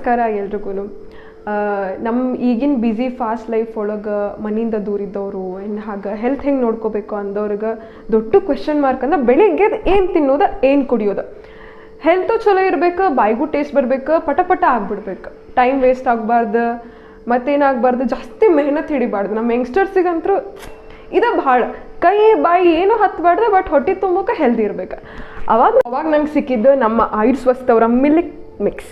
ನಮಸ್ಕಾರ ಎಲ್ರಿಗೂ. ನಮ್ಮ ಈಗಿನ ಬ್ಯುಸಿ ಫಾಸ್ಟ್ ಲೈಫ್ ಒಳಗೆ ಮನೆಯಿಂದ ದೂರ ಇದ್ದವರು ಆ್ಯಂಡ್ ಹಾಗೆ ಹೆಲ್ತ್ ಹೆಂಗೆ ನೋಡ್ಕೋಬೇಕು ಅಂದವ್ರಿಗೆ ದೊಡ್ಡ ಕ್ವೆಶನ್ ಮಾರ್ಕ್ ಅಂದ್ರೆ ಬೆಳಿಗ್ಗೆ ಏನು ತಿನ್ನೋದು ಏನು ಕುಡಿಯೋದು. ಹೆಲ್ತು ಚಲೋ ಇರಬೇಕು, ಬಾಯಿಗೂ ಟೇಸ್ಟ್ ಬರಬೇಕು, ಪಟ ಆಗ್ಬಿಡ್ಬೇಕು, ಟೈಮ್ ವೇಸ್ಟ್ ಆಗಬಾರ್ದು, ಮತ್ತೇನಾಗಬಾರ್ದು, ಜಾಸ್ತಿ ಮೆಹನತ್ ಹಿಡಿಬಾರ್ದು. ನಮ್ಮ ಯಂಗ್ಸ್ಟರ್ಸಿಗಂತೂ ಇದು ಭಾಳ ಕೈ ಬಾಯಿ ಏನೂ ಹತ್ತಬಾರ್ದು, ಬಟ್ ಹೊಟ್ಟೆ ತುಂಬಕ್ಕೆ ಹೆಲ್ದಿ ಇರ್ಬೇಕು. ಅವಾಗ ನಂಗೆ ಸಿಕ್ಕಿದ್ದು ನಮ್ಮ ಆಯುರ್ ಸ್ವಸ್ಥ ಅವರ ಮಿಲ್ಕ್ ಮಿಕ್ಸ್.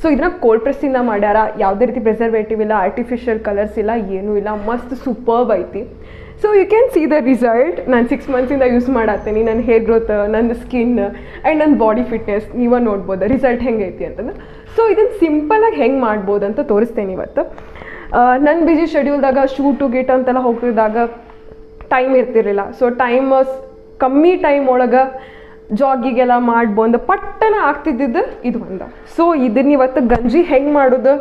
ಸೊ ಇದನ್ನ ಕೋಲ್ಡ್ ಪ್ರೆಸ್ಸಿಂದ ಮಾಡ್ಯಾರ, ಯಾವುದೇ ರೀತಿ ಪ್ರಿಸರ್ವೇಟಿವ್ ಇಲ್ಲ, ಆರ್ಟಿಫಿಷಿಯಲ್ ಕಲರ್ಸ್ ಇಲ್ಲ, ಏನೂ ಇಲ್ಲ, ಮಸ್ತ್ ಸೂಪರ್ಬ್ ಐತಿ. So you can see the result. ನಾನು 6 ಮಂತ್ಸಿಂದ ಯೂಸ್ ಮಾಡತ್ತೀನಿ. ನನ್ನ ಹೇರ್ ಗ್ರೋತ್, ನನ್ನ ಸ್ಕಿನ್ ಆ್ಯಂಡ್ ನನ್ನ ಬಾಡಿ ಫಿಟ್ನೆಸ್ ನೀವೇ ನೋಡ್ಬೋದು ರಿಸಲ್ಟ್ ಹೆಂಗೈತಿ ಅಂತಂದ್ರೆ. ಸೊ ಇದನ್ನು ಸಿಂಪಲಾಗಿ ಹೆಂಗೆ ಮಾಡ್ಬೋದು ಅಂತ ತೋರಿಸ್ತೇನೆ ಇವತ್ತು. ನನ್ನ ಬಿಜಿ ಶೆಡ್ಯೂಲ್ದಾಗ ಶೂಟು ಗೇಟ್ ಅಂತೆಲ್ಲ ಹೋಗ್ತಿದ್ದಾಗ ಟೈಮ್ ಇರ್ತಿರಲಿಲ್ಲ. ಸೊ ಕಮ್ಮಿ ಟೈಮ್ ಒಳಗೆ ಜಾಗಿಗೆಲ್ಲ ಮಾಡ್ಬಂದು ಪಟ್ಟನ ಆಗ್ತಿದ್ದಿದ್ದು ಇದು ಒಂದು. ಸೊ ಇದನ್ನ ಇವತ್ತು ಗಂಜಿ ಹೆಂಗೆ ಮಾಡೋದು,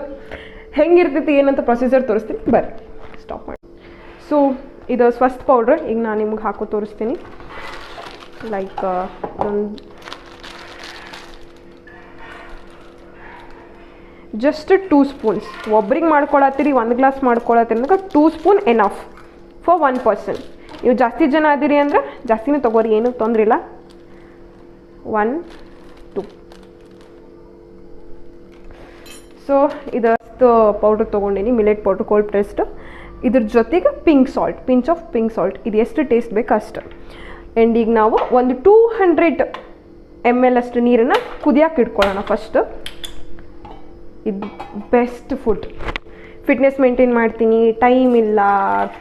ಹೆಂಗಿರ್ತೈತಿ ಏನಂತ ಪ್ರೊಸೀಜರ್ ತೋರಿಸ್ತೀನಿ, ಬರ್ರಿ ಸ್ಟಾಪ್ ಮಾಡಿ. ಸೊ ಇದು ಸ್ವಸ್ಥ ಪೌಡ್ರ್ ಈಗ ನಾನು ನಿಮ್ಗೆ ಹಾಕೋ ತೋರಿಸ್ತೀನಿ. Like just 2 spoons. ಒಬ್ರಿಗೆ ಮಾಡ್ಕೊಳತ್ತೀರಿ, 1 ಗ್ಲಾಸ್ ಮಾಡ್ಕೊಳತ್ತೀರಿ ಅಂದ್ರೆ 2 ಸ್ಪೂನ್ ಎನಫ್ ಫಾರ್ 1 ಪರ್ಸನ್. ನೀವು ಜಾಸ್ತಿ ಜನ ಅದೀರಿ ಅಂದ್ರೆ ಜಾಸ್ತಿನೇ ತೊಗೋರಿ, ಏನೂ ತೊಂದರೆ ಇಲ್ಲ. 1 2. ಸೊ ಇದಷ್ಟು ಪೌಡ್ರ್ ತೊಗೊಂಡಿನಿ, ಮಿಲೆಟ್ ಪೌಡ್ರ್ ಕೋಲ್ಡ್ ಪ್ರೆಸ್ಡ್. ಇದ್ರ ಜೊತೆಗೆ pink salt, pinch off pink salt, ಇದು ಎಷ್ಟು ಟೇಸ್ಟ್ ಬೇಕು ಅಷ್ಟು. ಆ್ಯಂಡ್ ಈಗ ನಾವು ಒಂದು 200 ml ಅಷ್ಟು ನೀರನ್ನು ಕುದಿಯೋಕೆ ಇಟ್ಕೊಳ್ಳೋಣ ಫಸ್ಟ್. ಇದು ಬೆಸ್ಟ್ ಫುಡ್. ಫಿಟ್ನೆಸ್ ಮೇಂಟೈನ್ ಮಾಡ್ತೀನಿ, ಟೈಮ್ ಇಲ್ಲ,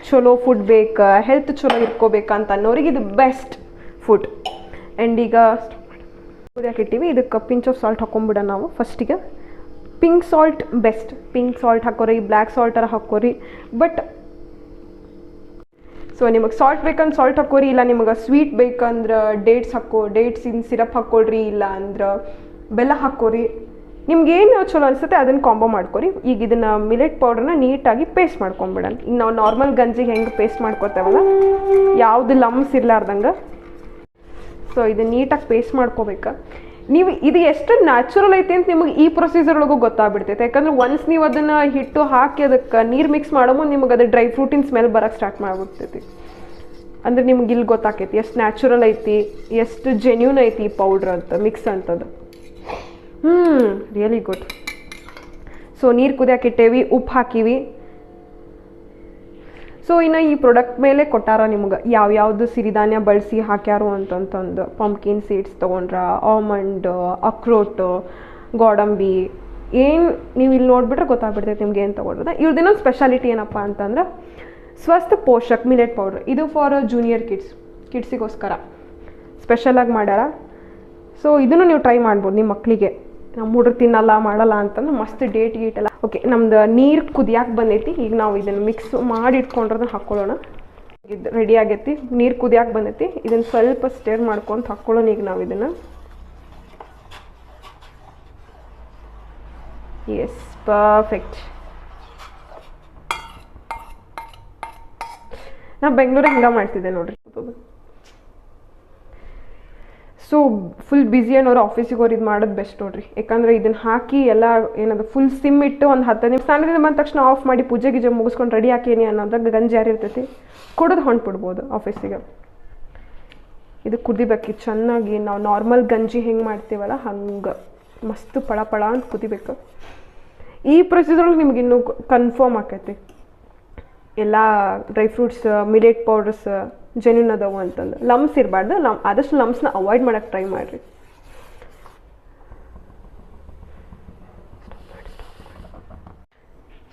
ಚಲೋ ಫುಡ್ ಬೇಕು, ಹೆಲ್ತ್ ಚಲೋ ಇಟ್ಕೋಬೇಕಂತ ಅನ್ನೋರಿಗೆ ಇದು ಬೆಸ್ಟ್ ಫುಡ್. ಆ್ಯಂಡ್ ಈಗ ಕುದಿಯೋಕೆ ಇಟ್ಟಿವಿ, ಇದಕ್ಕೆ ಪಿಂಚ್ ಆಫ್ ಸಾಲ್ಟ್ ಹಾಕೊಂಡ್ಬಿಡೋಣ ನಾವು ಫಸ್ಟಿಗೆ. Pink salt best, pink salt ಹಾಕೋರಿ, ಬ್ಲ್ಯಾಕ್ ಸಾಲ್ಟರ ಹಾಕೋರಿ. ಬಟ್ ಸೊ ನಿಮಗೆ ಸಾಲ್ಟ್ ಬೇಕಂದ್ರೆ ಸಾಲ್ಟ್ ಹಾಕೋರಿ, ಇಲ್ಲ ನಿಮಗೆ ಸ್ವೀಟ್ ಬೇಕಂದ್ರೆ ಡೇಟ್ಸಿನ ಸಿರಪ್ ಹಾಕ್ಕೊಳ್ರಿ, ಇಲ್ಲ ಅಂದ್ರೆ ಬೆಲ್ಲ ಹಾಕೋರಿ. ನಿಮ್ಗೇನು ಚಲೋ ಅನಿಸುತ್ತೆ ಅದನ್ನು ಕಾಂಬೋ ಮಾಡ್ಕೊರಿ. ಈಗ ಇದನ್ನು ಮಿಲೆಟ್ ಪೌಡ್ರನ್ನ ನೀಟಾಗಿ ಪೇಸ್ಟ್ ಮಾಡ್ಕೊಂಬಿಡೋಣ. ಈಗ ನಾವು ನಾರ್ಮಲ್ ಗಂಜಿಗೆ ಹೆಂಗೆ ಪೇಸ್ಟ್ ಮಾಡ್ಕೋತೇವಲ್ಲ, ಯಾವುದು ಲಮ್ಸ್ ಇರಲಾರ್ದಂಗೆ. ಸೊ ಇದನ್ನು ನೀಟಾಗಿ ಪೇಸ್ಟ್ ಮಾಡ್ಕೋಬೇಕು. ನೀವು ಇದು ಎಷ್ಟು ನ್ಯಾಚುರಲ್ ಐತಿ ಅಂತ ನಿಮಗೆ ಈ ಪ್ರೊಸೀಜರ್ ಒಳಗೂ ಗೊತ್ತಾಗ್ಬಿಡ್ತೈತೆ. ಯಾಕಂದ್ರೆ ಒನ್ಸ್ ನೀವು ಅದನ್ನು ಹಿಟ್ಟು ಹಾಕಿ ಅದಕ್ಕೆ ನೀರು ಮಿಕ್ಸ್ ಮಾಡೋ ಮುಂದೆ ನಿಮಗೆ ಅದು ಡ್ರೈ ಫ್ರೂಟಿನ ಸ್ಮೆಲ್ ಬರೋಕ್ಕೆ ಸ್ಟಾರ್ಟ್ ಮಾಡಿಬಿಡ್ತೈತಿ. ಅಂದ್ರೆ ನಿಮ್ಗೆ ಇಲ್ಲಿ ಗೊತ್ತಾಕೈತಿ ಎಷ್ಟು ನ್ಯಾಚುರಲ್ ಐತಿ, ಎಷ್ಟು ಜೆನ್ಯೂನ್ ಐತಿ ಈ ಪೌಡ್ರ್ ಅಂತ ಮಿಕ್ಸ್ ಅಂತದ್ದು. Really good. ಸೊ ನೀರು ಕುದಿಯೋಕೆ ಇಟ್ಟೇವಿ, ಉಪ್ಪು ಹಾಕಿವಿ. ಸೊ ಇನ್ನು ಈ ಪ್ರಾಡಕ್ಟ್ ಮೇಲೆ ಕೊಟ್ಟಾರ ನಿಮ್ಗೆ ಯಾವ್ಯಾವುದು ಸಿರಿಧಾನ್ಯ ಬಳಸಿ ಹಾಕ್ಯಾರು ಅಂತಂತಂದು. ಪಂಪ್ಕಿನ್ ಸೀಡ್ಸ್ ತೊಗೊಂಡ್ರ, ಆಲ್ಮಂಡ್, ಅಕ್ರೋಟ್, ಗೋಡಂಬಿ, ಏನು ನೀವು ಇಲ್ಲಿ ನೋಡಿಬಿಟ್ರೆ ಗೊತ್ತಾಗ್ಬಿಡ್ತೈತೆ ನಿಮ್ಗೆ ಏನು ತೊಗೊಂಡ್ರದ. ಇವ್ರದ್ದೇನೊಂದು ಸ್ಪೆಷಾಲಿಟಿ ಏನಪ್ಪ ಅಂತಂದ್ರೆ ಸ್ವಸ್ಥ ಪೋಷಕ್ ಮಿಲೆಟ್ ಪೌಡ್ರ್. ಇದು ಫಾರ್ ಜೂನಿಯರ್ ಕಿಡ್ಸಿಗೋಸ್ಕರ ಸ್ಪೆಷಲಾಗಿ ಮಾಡ್ಯಾರ. ಸೊ ಇದನ್ನು ನೀವು ಟ್ರೈ ಮಾಡ್ಬೋದು ನಿಮ್ಮ ಮಕ್ಕಳಿಗೆ. ನಮ್ಮ ಹುಡುಗರು ತಿನ್ನಲ್ಲ ಮಾಡಲ್ಲ ಅಂತಂದ್ರೆ ಮಸ್ತ್ ಡೇಟ್ ಎಲ್ಲ. ಓಕೆ, ನಮ್ದು ನೀರು ಕುದಿಯಾಕೆ ಬಂದೈತಿ. ಈಗ ನಾವು ಇದನ್ನು ಮಿಕ್ಸ್ ಮಾಡಿ ಇಟ್ಕೊಂಡ್ರದನ್ನ ಹಾಕ್ಕೊಳ್ಳೋಣ. ಇದು ರೆಡಿ ಆಗೈತಿ, ನೀರು ಕುದಿಯಾಕೆ ಬಂದೈತಿ. ಇದನ್ನು ಸ್ವಲ್ಪ ಸ್ಟೇರ್ ಮಾಡ್ಕೊಂತ ಹಾಕ್ಕೊಳ್ಳೋಣ. ಈಗ ನಾವು ಇದನ್ನು ಎಸ್ ಪರ್ಫೆಕ್ಟ್. ನಾ ಬೆಂಗಳೂರಿಗೆ ಹಿಂಗೆ ಮಾಡ್ತಿದ್ದೆ ನೋಡ್ರಿ. ಸೊ ಫುಲ್ ಬ್ಯುಸಿ ಅನ್ನೋರು ಆಫೀಸಿಗೆ ಅವ್ರು ಇದು ಮಾಡೋದು ಬೆಸ್ಟ್ ನೋಡ್ರಿ. ಯಾಕಂದ್ರೆ ಇದನ್ನು ಹಾಕಿ ಎಲ್ಲ ಏನದು ಫುಲ್ ಸಿಮ್ ಇಟ್ಟು ಒಂದು 10 ನಿಮಿಷ ಸ್ನಾನದಿಂದ ಬಂದ ತಕ್ಷಣ ಆಫ್ ಮಾಡಿ ಪೂಜೆ ಗೀಜೆ ಮುಗಿಸ್ಕೊಂಡು ರೆಡಿ ಹಾಕೇನಿ ಅನ್ನೋದಾಗ ಗಂಜಿ ಯಾರು ಇರ್ತೈತಿ ಕುಡಿದು ಹೊಂಟ್ಬಿಡ್ಬೋದು ಆಫೀಸಿಗೆ. ಇದು ಕುದಿಬೇಕು ಚೆನ್ನಾಗಿ. ನಾವು ನಾರ್ಮಲ್ ಗಂಜಿ ಹೆಂಗೆ ಮಾಡ್ತೀವಲ್ಲ ಹಂಗೆ ಮಸ್ತ್ ಪಳ ಅಂತ ಕುದಿಬೇಕು. ಈ ಪ್ರೊಸೀಜರ್ ನಿಮ್ಗೆ ಇನ್ನೂ ಕನ್ಫರ್ಮ್ ಆಕೈತಿ ಎಲ್ಲ dry fruits, millet powders genuine ಅದಾವು ಅಂತಂದು. ಲಮ್ಸ್ ಇರಬಾರ್ದು, ಆದಷ್ಟು ಲಮ್ಸ್ನ ಅವಾಯ್ಡ್ ಮಾಡೋಕ್ಕೆ ಟ್ರೈ ಮಾಡಿರಿ.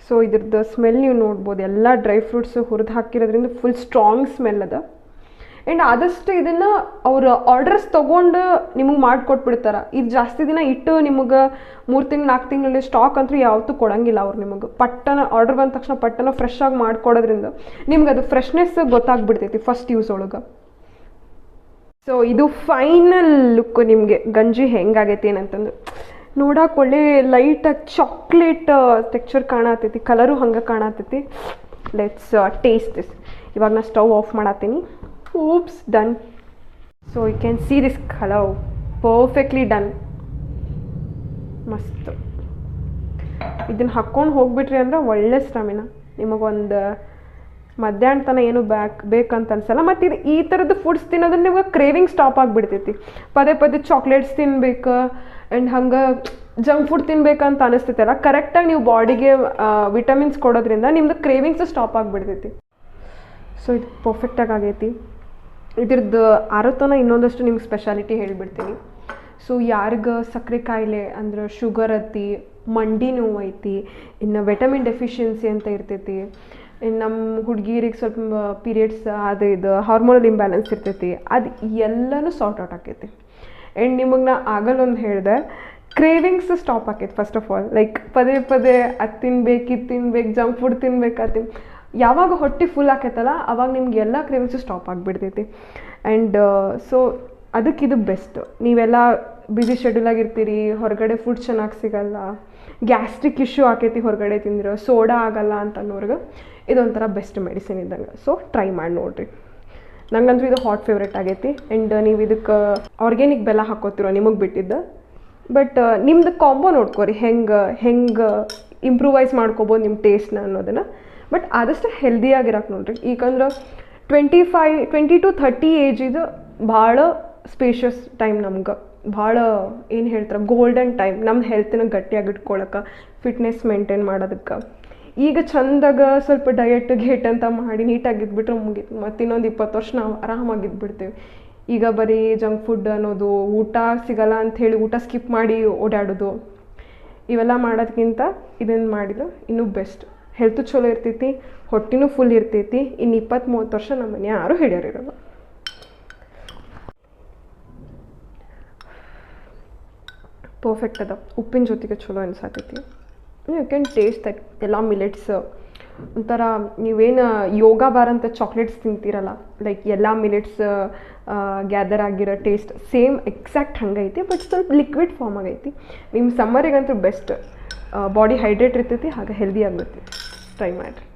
ಸೊ ಇದ್ರದ್ದು ಸ್ಮೆಲ್ ನೀವು ನೋಡ್ಬೋದು, ಎಲ್ಲ ಡ್ರೈ ಫ್ರೂಟ್ಸ್ ಹುರಿದು ಹಾಕಿರೋದ್ರಿಂದ ಫುಲ್ ಸ್ಟ್ರಾಂಗ್ ಸ್ಮೆಲ್ ಅದ. ಆ್ಯಂಡ್ ಆದಷ್ಟು ಇದನ್ನು ಅವ್ರು ಆರ್ಡರ್ಸ್ ತೊಗೊಂಡು ನಿಮಗೆ ಮಾಡಿಕೊಟ್ಬಿಡ್ತಾರೆ. ಇದು ಜಾಸ್ತಿ ದಿನ ಇಟ್ಟು ನಿಮಗೆ 3 ತಿಂಗಳು 4 ತಿಂಗಳಲ್ಲಿ ಸ್ಟಾಕ್ ಅಂತೂ ಯಾವತ್ತೂ ಕೊಡೋಂಗಿಲ್ಲ ಅವ್ರು ನಿಮಗೆ. ಪಟ್ಟನ ಆರ್ಡರ್ ಬಂದ ತಕ್ಷಣ ಪಟ್ಟನ ಫ್ರೆಶ್ ಆಗಿ ಮಾಡಿಕೊಡೋದ್ರಿಂದ ನಿಮ್ಗೆ ಅದು ಫ್ರೆಶ್ನೆಸ್ ಗೊತ್ತಾಗ್ಬಿಡ್ತೈತಿ ಫಸ್ಟ್ ಯೂಸ್ ಒಳಗೆ. ಸೊ ಇದು ಫೈನಲ್ ಲುಕ್ ನಿಮಗೆ ಗಂಜಿ ಹೆಂಗಾಗೈತಿ ಏನಂತಂದು ನೋಡೋಕೆ ಒಳ್ಳೆ ಲೈಟಾಗಿ ಚಾಕ್ಲೇಟ್ ಟೆಕ್ಸ್ಚರ್ ಕಾಣತೈತಿ, ಕಲರು ಹಂಗೆ ಕಾಣತೈತಿ. Let's taste this. ಇವಾಗ ನಾನು ಸ್ಟವ್ ಆಫ್ ಮಾಡತ್ತೀನಿ. Oops, done. So you can see this color perfectly done. ಮಸ್ತ್. ಇದನ್ನು ಹಾಕ್ಕೊಂಡು ಹೋಗ್ಬಿಟ್ರಿ ಅಂದ್ರೆ ಒಳ್ಳೆ ಸ್ಟಾಮಿನ. ನಿಮಗೊಂದು ಮಧ್ಯಾಹ್ನ ತನಕ ಏನು ಬೇಕಂತ ಅನ್ಸಲ್ಲ. ಮತ್ತು ಇದು ಈ ಥರದ್ದು ಫುಡ್ಸ್ ತಿನ್ನೋದ್ರೆ ನಿಮ್ಗೆ ಕ್ರೇವಿಂಗ್ ಸ್ಟಾಪ್ ಆಗಿಬಿಡ್ತೈತಿ. ಪದೇ ಪದೇ ಚಾಕ್ಲೇಟ್ಸ್ ತಿನ್ಬೇಕು ಆ್ಯಂಡ್ ಹಂಗೆ ಜಂಕ್ ಫುಡ್ ತಿನ್ಬೇಕಂತ ಅನಿಸ್ತೈತಲ್ಲ, ಕರೆಕ್ಟಾಗಿ ನೀವು ಬಾಡಿಗೆ ವಿಟಮಿನ್ಸ್ ಕೊಡೋದ್ರಿಂದ ನಿಮ್ಮದು ಕ್ರೇವಿಂಗ್ಸು ಸ್ಟಾಪ್ ಆಗಿಬಿಡ್ತೈತಿ. ಸೊ ಇದು ಪರ್ಫೆಕ್ಟಾಗಿ ಆಗೈತಿ. ಇದ್ರದ್ದು ಆರೋತನ ಇನ್ನೊಂದಷ್ಟು ನಿಮ್ಗೆ ಸ್ಪೆಷಾಲಿಟಿ ಹೇಳಿಬಿಡ್ತೀನಿ. ಸೊ ಯಾರಿಗೆ ಸಕ್ಕರೆ ಕಾಯಿಲೆ ಅಂದ್ರೆ ಶುಗರ್ ಐತಿ, ಮಂಡಿ ನೋವು ಐತಿ, ಇನ್ನು ವಿಟಮಿನ್ ಡೆಫಿಷಿಯನ್ಸಿ ಅಂತ ಇರ್ತೈತಿ, ಇನ್ನು ನಮ್ಮ ಹುಡುಗಿರಿಗೆ ಸ್ವಲ್ಪ ಪೀರಿಯಡ್ಸ್ ಅದು ಇದು ಹಾರ್ಮೋನಲ್ ಇಂಬ್ಯಾಲೆನ್ಸ್ ಇರ್ತೈತಿ, ಅದು ಎಲ್ಲನೂ ಸಾರ್ಟ್ ಔಟ್ ಆಕೈತಿ. ಆ್ಯಂಡ್ ನಿಮಗೆ ನಾ ಆಗಲ್ಲೊಂದು ಹೇಳಿದೆ, ಕ್ರೇವಿಂಗ್ಸ್ ಸ್ಟಾಪ್ ಆಕೈತಿ. ಫಸ್ಟ್ ಆಫ್ ಆಲ್ ಲೈಕ್ ಪದೇ ಪದೇ ಅದು ತಿನ್ಬೇಕು, ಇದು ತಿನ್ಬೇಕು, ಜಂಕ್ ಫುಡ್ ತಿನ್ಬೇಕು, ಯಾವಾಗ ಹೊಟ್ಟೆ ಫುಲ್ ಆಕೈತಲ್ಲ ಅವಾಗ ನಿಮ್ಗೆ ಎಲ್ಲ ಕ್ರೇವಿಂಗ್ಸು ಸ್ಟಾಪ್ ಆಗಿಬಿಡ್ತೈತಿ. ಆ್ಯಂಡ್ ಸೊ ಅದಕ್ಕಿದು ಬೆಸ್ಟ್. ನೀವೆಲ್ಲ ಬ್ಯುಸಿ ಶೆಡ್ಯೂಲಾಗಿರ್ತೀರಿ, ಹೊರಗಡೆ ಫುಡ್ ಚೆನ್ನಾಗಿ ಸಿಗಲ್ಲ, ಗ್ಯಾಸ್ಟ್ರಿಕ್ ಇಶ್ಯೂ ಆಕೈತಿ ಹೊರಗಡೆ ತಿಂದಿರೋ, ಸೋಡಾ ಆಗಲ್ಲ ಅಂತ ಅನ್ನೋರ್ಗೆ ಇದೊಂಥರ ಬೆಸ್ಟ್ ಮೆಡಿಸಿನ್ ಇದ್ದಂಗೆ. ಸೊ ಟ್ರೈ ಮಾಡಿ ನೋಡಿರಿ. ನಂಗಂತೂ ಇದು ಹಾಟ್ ಫೇವ್ರೇಟ್ ಆಗೈತಿ. ಆ್ಯಂಡ್ ನೀವು ಇದಕ್ಕೆ ಆರ್ಗ್ಯಾನಿಕ್ ಬೆಲ್ಲ ಹಾಕೋತಿರೋ ನಿಮಗೆ ಬಿಟ್ಟಿದ್ದು. ಬಟ್ ನಿಮ್ದು ಕಾಂಬೋ ನೋಡ್ಕೊರಿ, ಹೆಂಗೆ ಇಂಪ್ರೂವೈಸ್ ಮಾಡ್ಕೊಬೋದು ನಿಮ್ಮ ಟೇಸ್ಟ್ನ ಅನ್ನೋದನ್ನು. ಬಟ್ ಆದಷ್ಟು ಹೆಲ್ದಿಯಾಗಿರಕ್ಕೆ ನೋಡ್ರಿ. ಈಗಂದ್ರೆ 20 to 30 ಏಜಿದು ಭಾಳ ಸ್ಪೇಷಿಯಸ್ ಟೈಮ್, ನಮ್ಗೆ ಭಾಳ ಏನು ಹೇಳ್ತಾರೆ ಗೋಲ್ಡನ್ ಟೈಮ್ ನಮ್ಮ ಹೆಲ್ತಿನ ಗಟ್ಟಿಯಾಗಿ ಇಟ್ಕೊಳಕ್ಕೆ, ಫಿಟ್ನೆಸ್ ಮೇಂಟೈನ್ ಮಾಡೋದಕ್ಕೆ. ಈಗ ಚಂದಾಗ ಸ್ವಲ್ಪ ಡಯಟ್ ಗೇಟ್ ಅಂತ ಮಾಡಿ ನೀಟಾಗಿದ್ಬಿಟ್ರೆ ಮುಗೀತು. ಮತ್ತು ಇನ್ನೊಂದು 20 ವರ್ಷ ನಾವು ಆರಾಮಾಗಿದ್ಬಿಡ್ತೇವೆ. ಈಗ ಬರೀ ಜಂಕ್ ಫುಡ್ ಅನ್ನೋದು, ಊಟ ಸಿಗಲ್ಲ ಅಂಥೇಳಿ ಊಟ ಸ್ಕಿಪ್ ಮಾಡಿ ಓಡಾಡೋದು, ಇವೆಲ್ಲ ಮಾಡೋದಕ್ಕಿಂತ ಇದನ್ನು ಮಾಡಿದ್ರೆ ಇನ್ನೂ ಬೆಸ್ಟ್. ಹೆಲ್ತು ಚಲೋ ಇರ್ತೈತಿ, ಹೊಟ್ಟಿನೂ ಫುಲ್ ಇರ್ತೈತಿ. ಇನ್ನು 20-30 ವರ್ಷ ನಮ್ಮ ಮನೆ ಯಾರೂ ಹಿಡಿಯೋರಿರಲ್ಲ. ಪರ್ಫೆಕ್ಟ್ ಅದ. ಉಪ್ಪಿನ ಜೊತೆಗೆ ಚಲೋ ಅನ್ಸಾತೈತಿ. ಯು ಕ್ಯಾನ್ ಟೇಸ್ಟ್ ದಟ್ ಎಲ್ಲ ಮಿಲೆಟ್ಸ್. ಒಂಥರ ನೀವೇನು ಯೋಗ ಬಾರ್ ಅಂತ ಚಾಕ್ಲೇಟ್ಸ್ ತಿಂತೀರಲ್ಲ, ಲೈಕ್ ಎಲ್ಲ ಮಿಲೆಟ್ಸ್ ಗ್ಯಾದರ್ ಆಗಿರೋ ಟೇಸ್ಟ್ ಸೇಮ್ ಎಕ್ಸಾಕ್ಟ್ ಹಂಗೈತಿ. ಬಟ್ ಸ್ವಲ್ಪ ಲಿಕ್ವಿಡ್ ಫಾರ್ಮ್ ಆಗೈತಿ. ನಿಮ್ಮ ಸಮ್ಮರಿಗಂತೂ ಬೆಸ್ಟ್. ಬಾಡಿ ಹೈಡ್ರೇಟ್ ಇರ್ತೈತಿ, ಹಾಗೆ ಹೆಲ್ದಿ ಆಗಿರ್ತೈತಿ. ಟ್ರೈ ಮಾಡಿರಿ.